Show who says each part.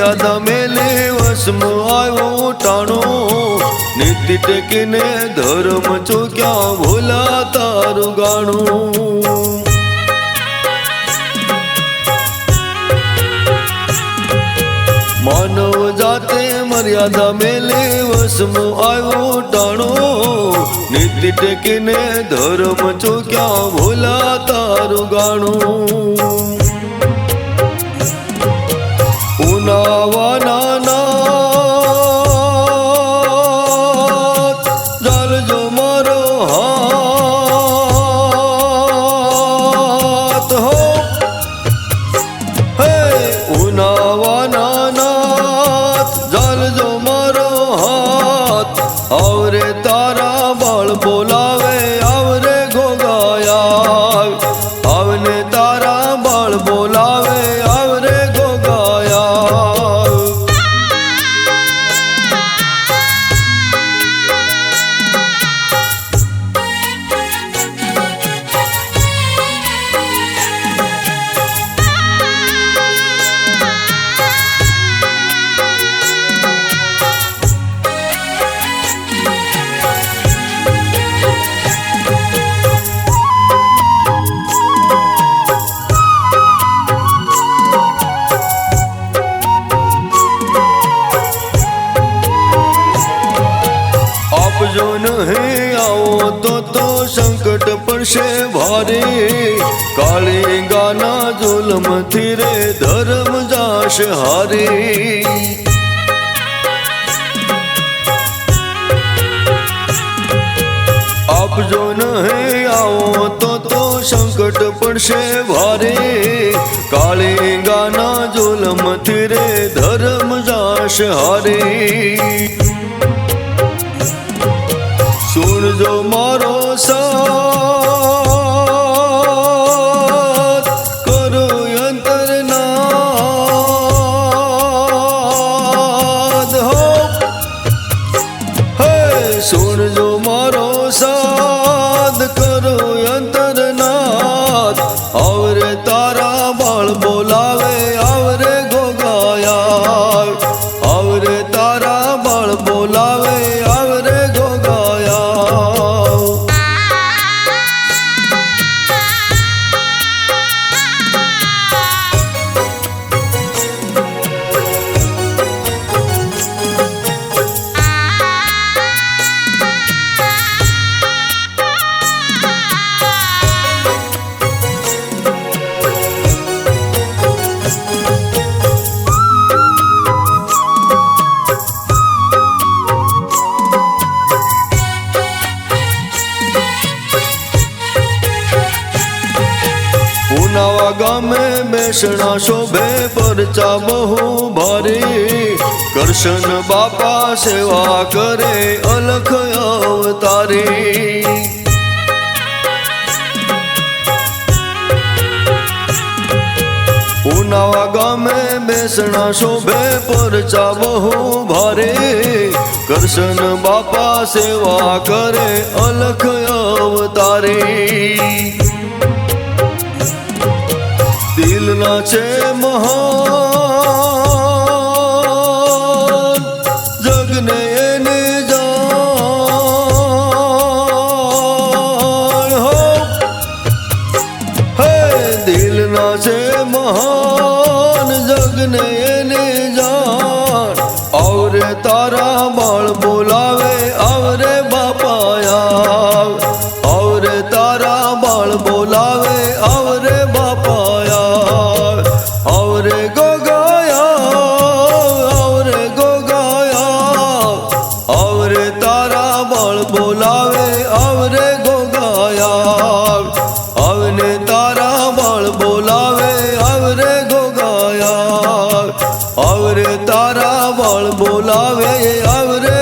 Speaker 1: મર્યાદા મેલે વસમાં આવ્યો ટાણો નીતિ ટેકીને ધર્મ ચૂક્યા ભોલા તારું ગાણું માનવ જાતે મર્યાદા મેલે વસમાં આવ્યો ટાણો નીતિ ટેકીને ધર્મ ચૂક્યા ભોલા તારું ગાણું ઉનાવાના નાથ જાલજો મારો હાથ હો હે ઉનાવાના નાથ જાલજો મારો હાથ આવરે તારા બાળ બોલાવે આવરે ગોગાયા આવને તારા બાળ બોલાવે આવરે જો નહીં આવો તો સંકટ પડશે ભારે કાળીંગાના જુલમથી રે ધર્મ જાશે હારે આપ જો નહીં આવો તો સંકટ પડશે ભારે કાળીંગાના જુલમથી રે ધર્મ જાશે હારે સુણજો મારો સાથ કરો અંતરનાદ હો હે સુણજો મારો સાથ કરો અંતરનાદ આવરે તારા બાળ બોલાવે આવરે ગોગાયા આવરે તારા બાળ બોલાવે આવરે ઉનાવા ગામે બેસણા શોભે પરચા બહુ ભારે કરશન બાપા સેવા કરે અલખ અવતારે ઉનાવા ગામે બેસણા શોભે પરચા બહુ ભારે કરશન બાપા સેવા કરે અલખ અવતારે દિલના છે મહાન જગને એને જાણ હો હે દિલના છે મહાન જગને એને જાણ આવરે તારા બાળ બોલાવે આવરે બાપાયા આવરે તારા બાળ બોલાવે આવરે આવરે ગોગાયા આવરે ગોગાયા આવરે તારા બાળ બોલાવે આવરે ગોગાયા આવને તારા બાળ બોલાવે આવરે ગોગાયા આવરે તારા બાળ બોલાવે આવરે